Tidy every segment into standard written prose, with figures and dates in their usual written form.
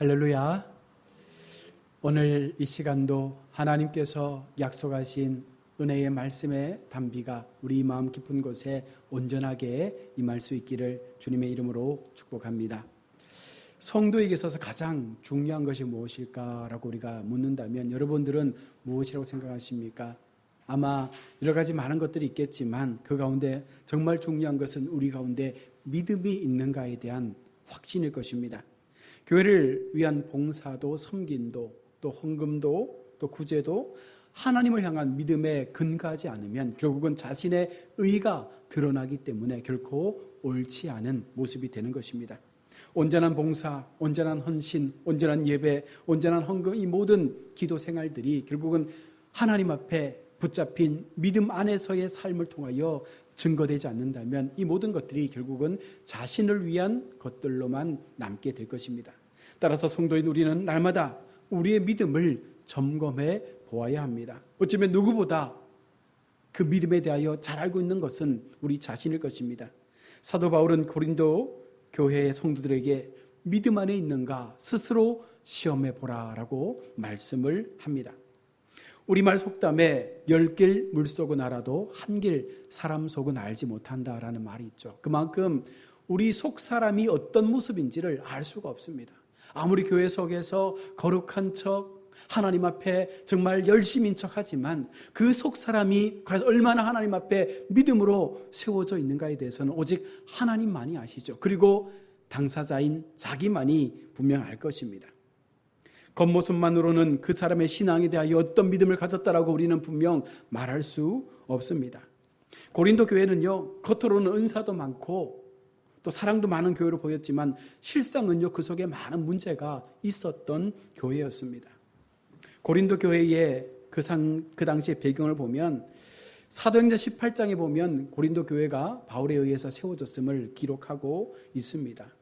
할렐루야. 오늘 이 시간도 하나님께서 약속하신 은혜의 말씀의 담비가 우리 마음 깊은 곳에 온전하게 임할 수 있기를 주님의 이름으로 축복합니다. 성도에게 있어서 가장 중요한 것이 무엇일까라고 우리가 묻는다면 여러분들은 무엇이라고 생각하십니까? 아마 여러 가지 많은 것들이 있겠지만 그 가운데 정말 중요한 것은 우리 가운데 믿음이 있는가에 대한 확신일 것입니다. 교회를 위한 봉사도 섬김도 또 헌금도 또 구제도 하나님을 향한 믿음에 근거하지 않으면 결국은 자신의 의가 드러나기 때문에 결코 옳지 않은 모습이 되는 것입니다. 온전한 봉사, 온전한 헌신, 온전한 예배, 온전한 헌금, 이 모든 기도 생활들이 결국은 하나님 앞에 붙잡힌 믿음 안에서의 삶을 통하여 증거되지 않는다면 이 모든 것들이 결국은 자신을 위한 것들로만 남게 될 것입니다. 따라서 성도인 우리는 날마다 우리의 믿음을 점검해 보아야 합니다. 어쩌면 누구보다 그 믿음에 대하여 잘 알고 있는 것은 우리 자신일 것입니다. 사도 바울은 고린도 교회의 성도들에게 믿음 안에 있는가 스스로 시험해 보라라고 말씀을 합니다. 우리말 속담에 10길 물속은 알아도 1길 사람 속은 알지 못한다라는 말이 있죠. 그만큼 우리 속 사람이 어떤 모습인지를 알 수가 없습니다. 아무리 교회 속에서 거룩한 척, 하나님 앞에 정말 열심인 척하지만 그 속 사람이 얼마나 하나님 앞에 믿음으로 세워져 있는가에 대해서는 오직 하나님만이 아시죠. 그리고 당사자인 자기만이 분명 알 것입니다. 겉모습만으로는 그 사람의 신앙에 대하여 어떤 믿음을 가졌다라고 우리는 분명 말할 수 없습니다. 고린도 교회는요, 겉으로는 은사도 많고 또 사랑도 많은 교회로 보였지만 실상은요, 그 속에 많은 문제가 있었던 교회였습니다. 고린도 교회의 그 당시의 배경을 보면 사도행전 18장에 보면 고린도 교회가 바울에 의해서 세워졌음을 기록하고 있습니다.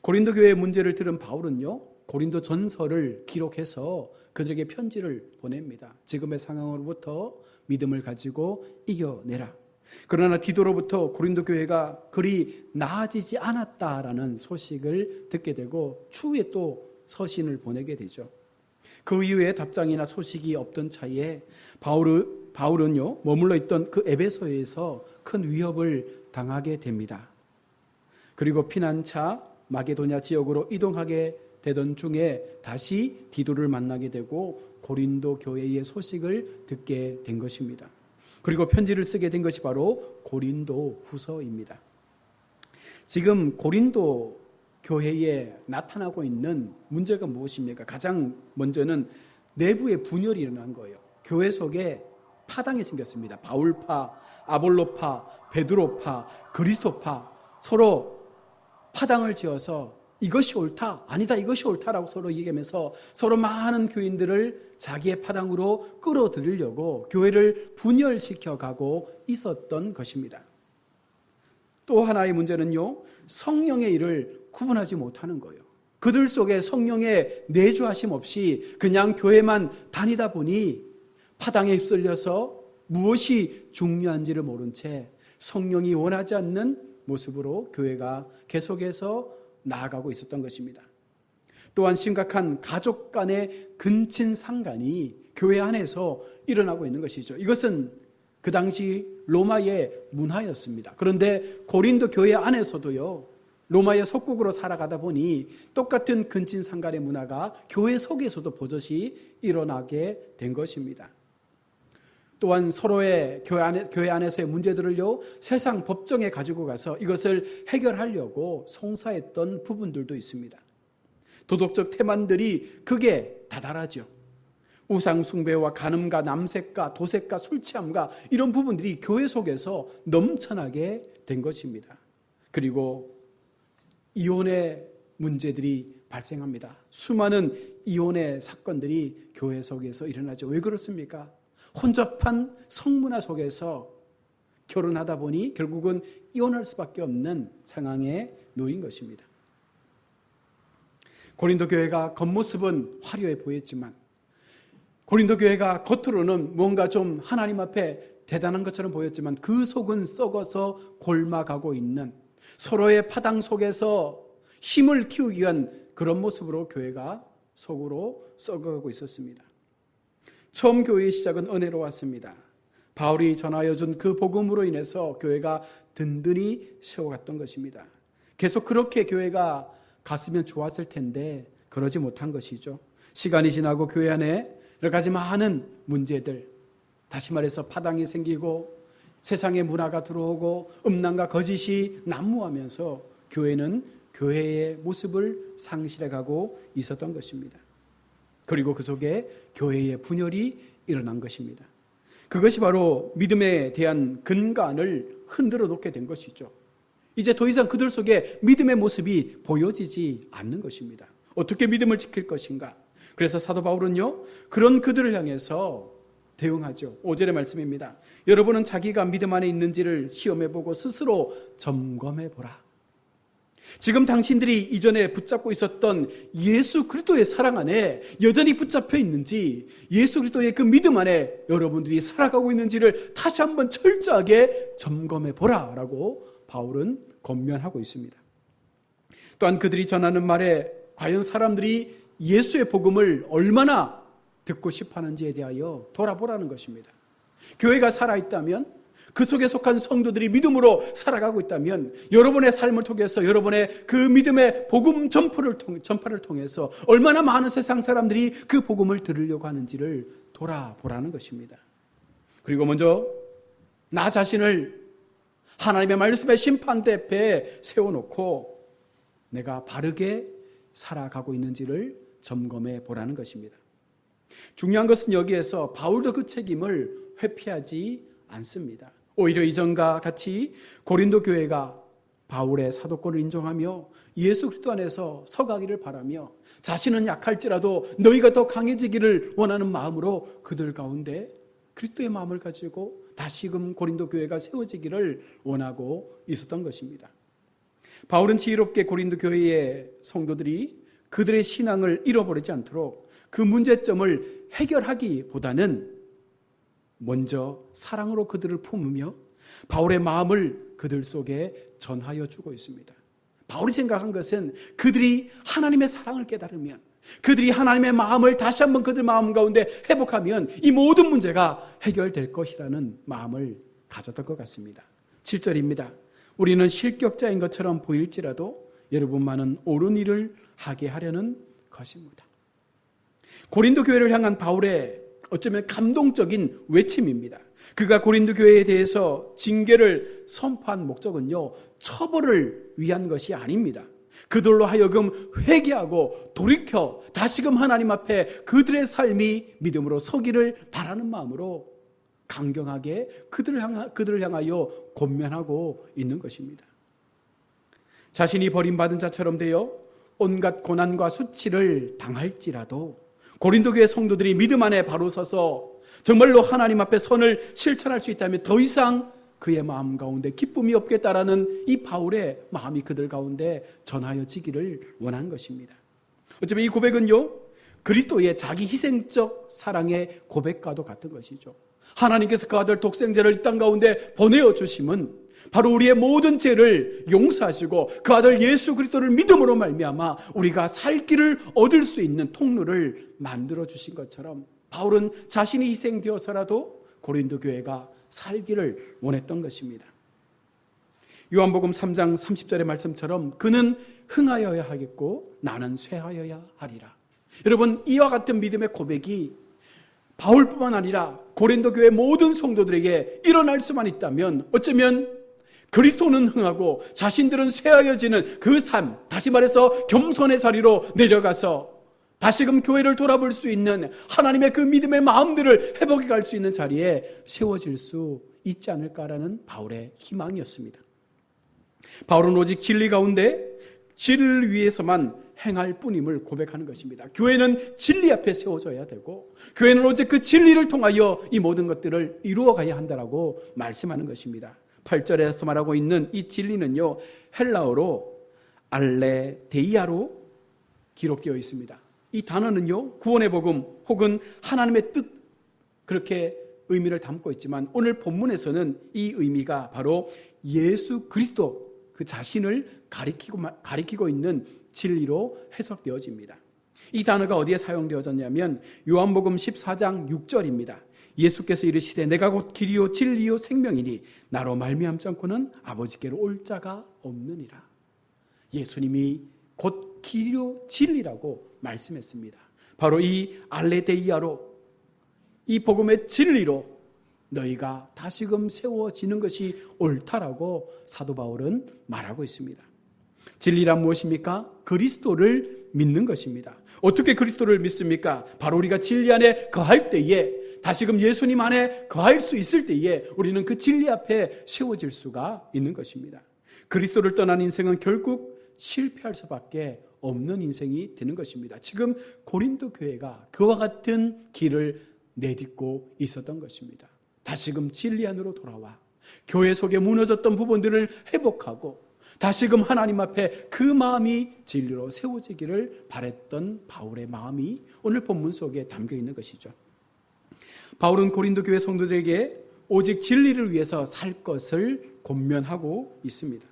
고린도 교회의 문제를 들은 바울은요, 고린도 전서를 기록해서 그들에게 편지를 보냅니다. 지금의 상황으로부터 믿음을 가지고 이겨내라. 그러나 디도로부터 고린도 교회가 그리 나아지지 않았다라는 소식을 듣게 되고 추후에 또 서신을 보내게 되죠. 그 이후에 답장이나 소식이 없던 차에 바울은요, 머물러 있던 그 에베소에서 큰 위협을 당하게 됩니다. 그리고 피난차 마게도냐 지역으로 이동하게 되던 중에 다시 디도를 만나게 되고 고린도 교회의 소식을 듣게 된 것입니다. 그리고 편지를 쓰게 된 것이 바로 고린도 후서입니다. 지금 고린도 교회에 나타나고 있는 문제가 무엇입니까? 가장 먼저는 내부의 분열이 일어난 거예요. 교회 속에 파당이 생겼습니다. 바울파, 아볼로파, 베드로파, 그리스도파, 서로 파당을 지어서 이것이 옳다, 아니다, 이것이 옳다라고 서로 얘기하면서 서로 많은 교인들을 자기의 파당으로 끌어들이려고 교회를 분열시켜가고 있었던 것입니다. 또 하나의 문제는요, 성령의 일을 구분하지 못하는 거예요. 그들 속에 성령의 내주하심 없이 그냥 교회만 다니다 보니 파당에 휩쓸려서 무엇이 중요한지를 모른 채 성령이 원하지 않는 모습으로 교회가 계속해서 나아가고 있었던 것입니다. 또한 심각한 가족 간의 근친상간이 교회 안에서 일어나고 있는 것이죠. 이것은 그 당시 로마의 문화였습니다. 그런데 고린도 교회 안에서도요, 로마의 속국으로 살아가다 보니 똑같은 근친상간의 문화가 교회 속에서도 버젓이 일어나게 된 것입니다. 또한 서로의 교회 안에서의 문제들을요, 세상 법정에 가지고 가서 이것을 해결하려고 송사했던 부분들도 있습니다. 도덕적 태만들이 극에 다다르죠. 우상 숭배와 간음과 남색과 도색과 술 취함과 이런 부분들이 교회 속에서 넘쳐나게 된 것입니다. 그리고 이혼의 문제들이 발생합니다. 수많은 이혼의 사건들이 교회 속에서 일어나죠. 왜 그렇습니까? 혼잡한 성문화 속에서 결혼하다 보니 결국은 이혼할 수밖에 없는 상황에 놓인 것입니다. 고린도 교회가 겉모습은 화려해 보였지만 고린도 교회가 겉으로는 뭔가 좀 하나님 앞에 대단한 것처럼 보였지만 그 속은 썩어서 골마가고 있는 서로의 파당 속에서 힘을 키우기 위한 그런 모습으로 교회가 속으로 썩어가고 있었습니다. 처음 교회의 시작은 은혜로 왔습니다. 바울이 전하여 준 그 복음으로 인해서 교회가 든든히 세워갔던 것입니다. 계속 그렇게 교회가 갔으면 좋았을 텐데 그러지 못한 것이죠. 시간이 지나고 교회 안에 여러 가지 많은 문제들, 다시 말해서 파당이 생기고 세상의 문화가 들어오고 음란과 거짓이 난무하면서 교회는 교회의 모습을 상실해가고 있었던 것입니다. 그리고 그 속에 교회의 분열이 일어난 것입니다. 그것이 바로 믿음에 대한 근간을 흔들어 놓게 된 것이죠. 이제 더 이상 그들 속에 믿음의 모습이 보여지지 않는 것입니다. 어떻게 믿음을 지킬 것인가? 그래서 사도 바울은요, 그런 그들을 향해서 대응하죠. 5절의 말씀입니다. 여러분은 자기가 믿음 안에 있는지를 시험해보고 스스로 점검해보라. 지금 당신들이 이전에 붙잡고 있었던 예수 그리스도의 사랑 안에 여전히 붙잡혀 있는지, 예수 그리스도의 그 믿음 안에 여러분들이 살아가고 있는지를 다시 한번 철저하게 점검해보라 라고 바울은 권면하고 있습니다. 또한 그들이 전하는 말에 과연 사람들이 예수의 복음을 얼마나 듣고 싶어하는지에 대하여 돌아보라는 것입니다. 교회가 살아있다면, 그 속에 속한 성도들이 믿음으로 살아가고 있다면 여러분의 삶을 통해서 여러분의 그 믿음의 복음 전파를 통해서 얼마나 많은 세상 사람들이 그 복음을 들으려고 하는지를 돌아보라는 것입니다. 그리고 먼저 나 자신을 하나님의 말씀의 심판대 앞에 세워놓고 내가 바르게 살아가고 있는지를 점검해 보라는 것입니다. 중요한 것은 여기에서 바울도 그 책임을 회피하지 않습니다. 오히려 이전과 같이 고린도 교회가 바울의 사도권을 인정하며 예수 그리스도 안에서 서가기를 바라며 자신은 약할지라도 너희가 더 강해지기를 원하는 마음으로 그들 가운데 그리스도의 마음을 가지고 다시금 고린도 교회가 세워지기를 원하고 있었던 것입니다. 바울은 지혜롭게 고린도 교회의 성도들이 그들의 신앙을 잃어버리지 않도록 그 문제점을 해결하기보다는 먼저 사랑으로 그들을 품으며 바울의 마음을 그들 속에 전하여 주고 있습니다. 바울이 생각한 것은 그들이 하나님의 사랑을 깨달으면, 그들이 하나님의 마음을 다시 한번 그들 마음 가운데 회복하면 이 모든 문제가 해결될 것이라는 마음을 가졌던 것 같습니다. 7절입니다. 우리는 실격자인 것처럼 보일지라도 여러분만은 옳은 일을 하게 하려는 것입니다. 고린도 교회를 향한 바울의 어쩌면 감동적인 외침입니다. 그가 고린도 교회에 대해서 징계를 선포한 목적은요, 처벌을 위한 것이 아닙니다. 그들로 하여금 회개하고 돌이켜 다시금 하나님 앞에 그들의 삶이 믿음으로 서기를 바라는 마음으로 강경하게 그들을 향하여 권면하고 있는 것입니다. 자신이 버림받은 자처럼 되어 온갖 고난과 수치를 당할지라도 고린도 교회 성도들이 믿음 안에 바로 서서 정말로 하나님 앞에 선을 실천할 수 있다면 더 이상 그의 마음 가운데 기쁨이 없겠다라는 이 바울의 마음이 그들 가운데 전하여지기를 원한 것입니다. 어쩌면 이 고백은요, 그리스도의 자기 희생적 사랑의 고백과도 같은 것이죠. 하나님께서 그 아들 독생자를 이 땅 가운데 보내어 주심은 바로 우리의 모든 죄를 용서하시고 그 아들 예수 그리스도를 믿음으로 말미암아 우리가 살 길을 얻을 수 있는 통로를 만들어 주신 것처럼 바울은 자신이 희생되어서라도 고린도 교회가 살기를 원했던 것입니다. 요한복음 3장 30절의 말씀처럼 그는 흥하여야 하겠고 나는 쇠하여야 하리라. 여러분, 이와 같은 믿음의 고백이 바울뿐만 아니라 고린도 교회 모든 성도들에게 일어날 수만 있다면 어쩌면 그리스도는 흥하고 자신들은 쇠하여지는 그 삶, 다시 말해서 겸손의 자리로 내려가서 다시금 교회를 돌아볼 수 있는 하나님의 그 믿음의 마음들을 회복해 갈 수 있는 자리에 세워질 수 있지 않을까라는 바울의 희망이었습니다. 바울은 오직 진리 가운데 진리를 위해서만 행할 뿐임을 고백하는 것입니다. 교회는 진리 앞에 세워져야 되고 교회는 오직 그 진리를 통하여 이 모든 것들을 이루어가야 한다라고 말씀하는 것입니다. 8절에서 말하고 있는 이 진리는요, 헬라어로 알레데이아로 기록되어 있습니다. 이 단어는요, 구원의 복음 혹은 하나님의 뜻, 그렇게 의미를 담고 있지만 오늘 본문에서는 이 의미가 바로 예수 그리스도 그 자신을 가리키고 있는 진리로 해석되어집니다. 이 단어가 어디에 사용되어졌냐면 요한복음 14장 6절입니다. 예수께서 이르시되 내가 곧 길이요 진리요 생명이니 나로 말미암지 않고는 아버지께로 올 자가 없느니라. 예수님이 곧 길이요 진리라고 말씀했습니다. 바로 이 알레데이아로, 이 복음의 진리로 너희가 다시금 세워지는 것이 옳다라고 사도 바울은 말하고 있습니다. 진리란 무엇입니까? 그리스도를 믿는 것입니다. 어떻게 그리스도를 믿습니까? 바로 우리가 진리 안에 거할 때에, 다시금 예수님 안에 거할 수 있을 때에 우리는 그 진리 앞에 세워질 수가 있는 것입니다. 그리스도를 떠난 인생은 결국 실패할 수밖에 없는 인생이 되는 것입니다. 지금 고린도 교회가 그와 같은 길을 내딛고 있었던 것입니다. 다시금 진리 안으로 돌아와 교회 속에 무너졌던 부분들을 회복하고 다시금 하나님 앞에 그 마음이 진리로 세워지기를 바랬던 바울의 마음이 오늘 본문 속에 담겨 있는 것이죠. 바울은 고린도 교회 성도들에게 오직 진리를 위해서 살 것을 권면하고 있습니다.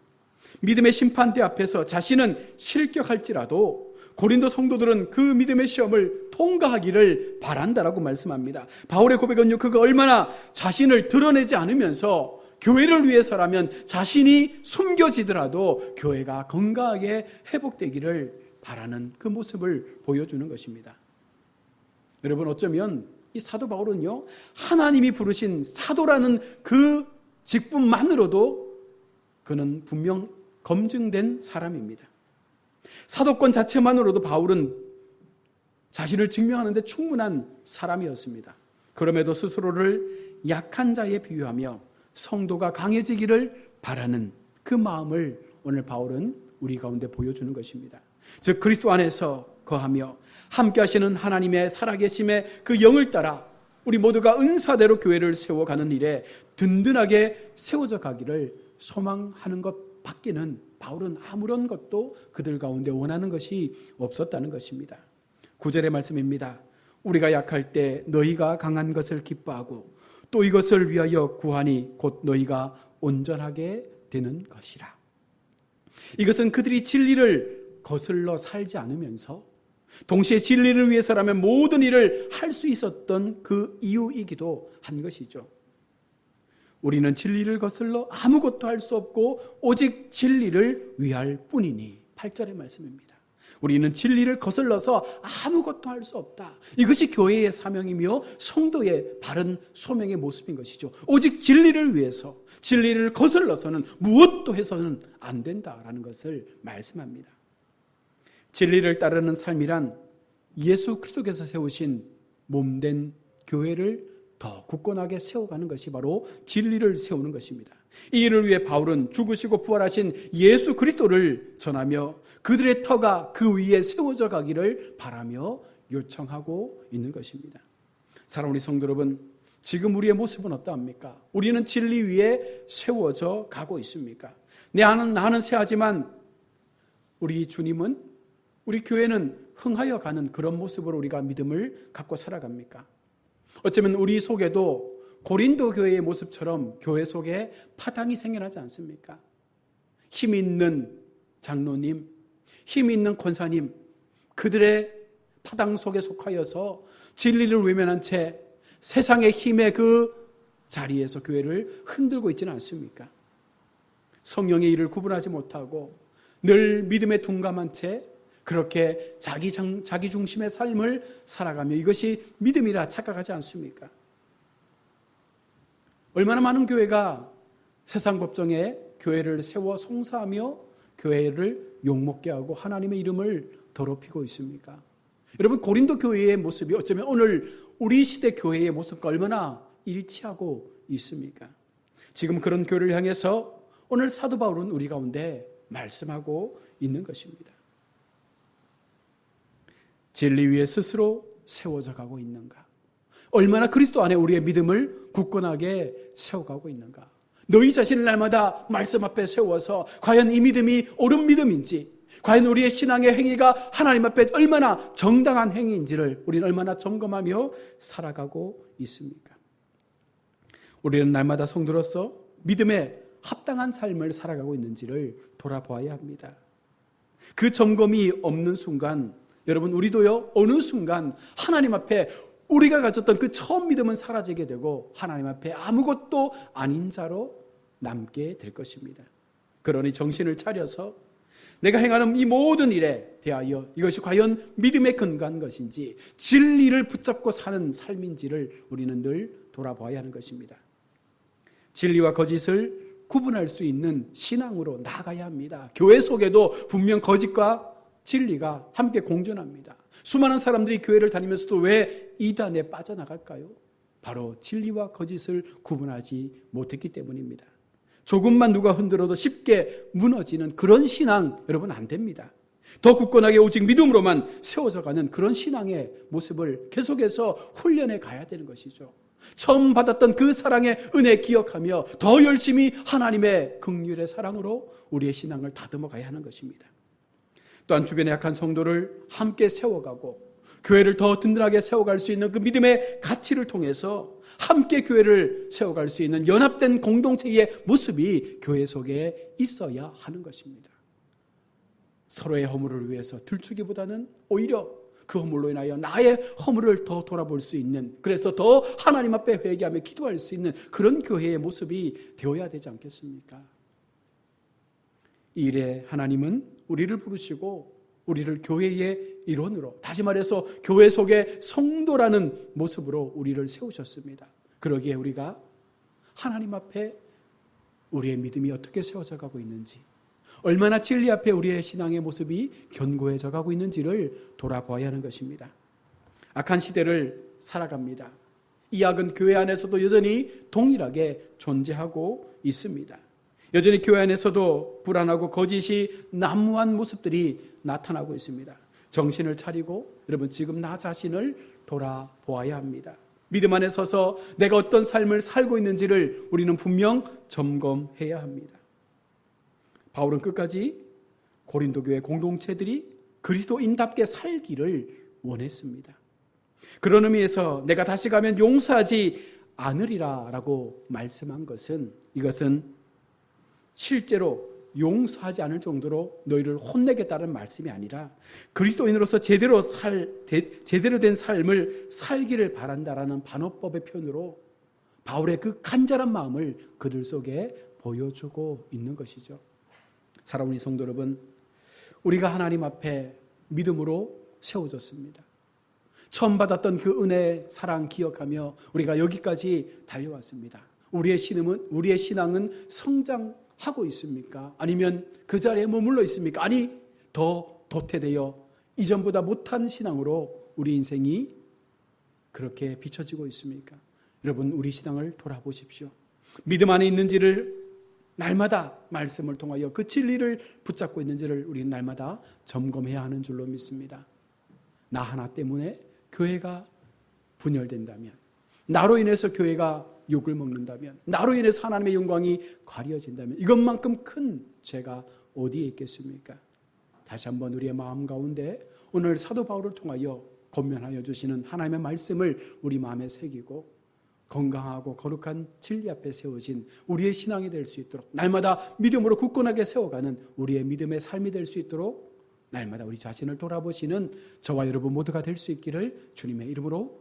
믿음의 심판대 앞에서 자신은 실격할지라도 고린도 성도들은 그 믿음의 시험을 통과하기를 바란다라고 말씀합니다. 바울의 고백은요, 그가 얼마나 자신을 드러내지 않으면서 교회를 위해서라면 자신이 숨겨지더라도 교회가 건강하게 회복되기를 바라는 그 모습을 보여주는 것입니다. 여러분, 어쩌면 이 사도 바울은요, 하나님이 부르신 사도라는 그 직분만으로도 그는 분명 검증된 사람입니다. 사도권 자체만으로도 바울은 자신을 증명하는 데 충분한 사람이었습니다. 그럼에도 스스로를 약한 자에 비유하며 성도가 강해지기를 바라는 그 마음을 오늘 바울은 우리 가운데 보여주는 것입니다. 즉 그리스도 안에서 거하며 함께 하시는 하나님의 살아계심의 그 영을 따라 우리 모두가 은사대로 교회를 세워가는 일에 든든하게 세워져 가기를 소망하는 것 밖에는 바울은 아무런 것도 그들 가운데 원하는 것이 없었다는 것입니다. 9절의 말씀입니다. 우리가 약할 때 너희가 강한 것을 기뻐하고 또 이것을 위하여 구하니 곧 너희가 온전하게 되는 것이라. 이것은 그들이 진리를 거슬러 살지 않으면서 동시에 진리를 위해서라면 모든 일을 할 수 있었던 그 이유이기도 한 것이죠. 우리는 진리를 거슬러 아무것도 할 수 없고 오직 진리를 위할 뿐이니 8절의 말씀입니다. 우리는 진리를 거슬러서 아무것도 할 수 없다. 이것이 교회의 사명이며 성도의 바른 소명의 모습인 것이죠. 오직 진리를 위해서, 진리를 거슬러서는 무엇도 해서는 안 된다라는 것을 말씀합니다. 진리를 따르는 삶이란 예수 그리스도께서 세우신 몸된 교회를 더 굳건하게 세워가는 것이 바로 진리를 세우는 것입니다. 이 일을 위해 바울은 죽으시고 부활하신 예수 그리스도를 전하며 그들의 터가 그 위에 세워져 가기를 바라며 요청하고 있는 것입니다. 사랑하는 우리 성도 여러분, 지금 우리의 모습은 어떠합니까? 우리는 진리 위에 세워져 가고 있습니까? 나는 새하지만 우리 주님은, 우리 교회는 흥하여 가는 그런 모습으로 우리가 믿음을 갖고 살아갑니까? 어쩌면 우리 속에도 고린도 교회의 모습처럼 교회 속에 파당이 생겨나지 않습니까? 힘 있는 장로님, 힘 있는 권사님, 그들의 파당 속에 속하여서 진리를 외면한 채 세상의 힘의 그 자리에서 교회를 흔들고 있지는 않습니까? 성령의 일을 구분하지 못하고 늘 믿음에 둔감한 채 그렇게 자기 중심의 삶을 살아가며 이것이 믿음이라 착각하지 않습니까? 얼마나 많은 교회가 세상 법정에 교회를 세워 송사하며 교회를 욕먹게 하고 하나님의 이름을 더럽히고 있습니까? 여러분, 고린도 교회의 모습이 어쩌면 오늘 우리 시대 교회의 모습과 얼마나 일치하고 있습니까? 지금 그런 교회를 향해서 오늘 사도 바울은 우리 가운데 말씀하고 있는 것입니다. 진리 위에 스스로 세워져 가고 있는가? 얼마나 그리스도 안에 우리의 믿음을 굳건하게 세워가고 있는가? 너희 자신을 날마다 말씀 앞에 세워서 과연 이 믿음이 옳은 믿음인지, 과연 우리의 신앙의 행위가 하나님 앞에 얼마나 정당한 행위인지를 우리는 얼마나 점검하며 살아가고 있습니까? 우리는 날마다 성도로서 믿음에 합당한 삶을 살아가고 있는지를 돌아보아야 합니다. 그 점검이 없는 순간 여러분 우리도요 어느 순간 하나님 앞에 우리가 가졌던 그 처음 믿음은 사라지게 되고 하나님 앞에 아무것도 아닌 자로 남게 될 것입니다. 그러니 정신을 차려서 내가 행하는 이 모든 일에 대하여 이것이 과연 믿음에 근거한 것인지 진리를 붙잡고 사는 삶인지를 우리는 늘 돌아봐야 하는 것입니다. 진리와 거짓을 구분할 수 있는 신앙으로 나아가야 합니다. 교회 속에도 분명 거짓과 진리가 함께 공존합니다. 수많은 사람들이 교회를 다니면서도 왜 이단에 빠져나갈까요? 바로 진리와 거짓을 구분하지 못했기 때문입니다. 조금만 누가 흔들어도 쉽게 무너지는 그런 신앙 여러분 안 됩니다. 더 굳건하게 오직 믿음으로만 세워져 가는 그런 신앙의 모습을 계속해서 훈련해 가야 되는 것이죠. 처음 받았던 그 사랑의 은혜 기억하며 더 열심히 하나님의 긍휼의 사랑으로 우리의 신앙을 다듬어 가야 하는 것입니다. 또한 주변의 약한 성도를 함께 세워가고 교회를 더 든든하게 세워갈 수 있는 그 믿음의 가치를 통해서 함께 교회를 세워갈 수 있는 연합된 공동체의 모습이 교회 속에 있어야 하는 것입니다. 서로의 허물을 위해서 들추기보다는 오히려 그 허물로 인하여 나의 허물을 더 돌아볼 수 있는, 그래서 더 하나님 앞에 회개하며 기도할 수 있는 그런 교회의 모습이 되어야 되지 않겠습니까? 이 일에 하나님은 우리를 부르시고 우리를 교회의 일원으로, 다시 말해서 교회 속의 성도라는 모습으로 우리를 세우셨습니다. 그러기에 우리가 하나님 앞에 우리의 믿음이 어떻게 세워져 가고 있는지, 얼마나 진리 앞에 우리의 신앙의 모습이 견고해져 가고 있는지를 돌아봐야 하는 것입니다. 악한 시대를 살아갑니다. 이 악은 교회 안에서도 여전히 동일하게 존재하고 있습니다. 여전히 교회 안에서도 불안하고 거짓이 난무한 모습들이 나타나고 있습니다. 정신을 차리고 여러분 지금 나 자신을 돌아보아야 합니다. 믿음 안에 서서 내가 어떤 삶을 살고 있는지를 우리는 분명 점검해야 합니다. 바울은 끝까지 고린도 교회 공동체들이 그리스도인답게 살기를 원했습니다. 그런 의미에서 내가 다시 가면 용서하지 않으리라 라고 말씀한 것은, 이것은 실제로 용서하지 않을 정도로 너희를 혼내겠다는 말씀이 아니라 그리스도인으로서 제대로 된 삶을 살기를 바란다라는 반어법의 표현으로 바울의 그 간절한 마음을 그들 속에 보여주고 있는 것이죠. 사랑하는 성도 여러분, 우리가 하나님 앞에 믿음으로 세워졌습니다. 처음 받았던 그 은혜의 사랑 기억하며 우리가 여기까지 달려왔습니다. 우리의 신앙은 성장하고 있습니까? 아니면 그 자리에 머물러 있습니까? 아니, 더 도태되어 이전보다 못한 신앙으로 우리 인생이 그렇게 비춰지고 있습니까? 여러분, 우리 신앙을 돌아보십시오. 믿음 안에 있는지를 날마다 말씀을 통하여 그 진리를 붙잡고 있는지를 우리는 날마다 점검해야 하는 줄로 믿습니다. 나 하나 때문에 교회가 분열된다면, 나로 인해서 교회가 욕을 먹는다면, 나로 인해서 하나님의 영광이 가려진다면 이것만큼 큰 죄가 어디에 있겠습니까? 다시 한번 우리의 마음 가운데 오늘 사도 바울을 통하여 권면하여 주시는 하나님의 말씀을 우리 마음에 새기고 건강하고 거룩한 진리 앞에 세워진 우리의 신앙이 될 수 있도록, 날마다 믿음으로 굳건하게 세워가는 우리의 믿음의 삶이 될 수 있도록 날마다 우리 자신을 돌아보시는 저와 여러분 모두가 될 수 있기를 주님의 이름으로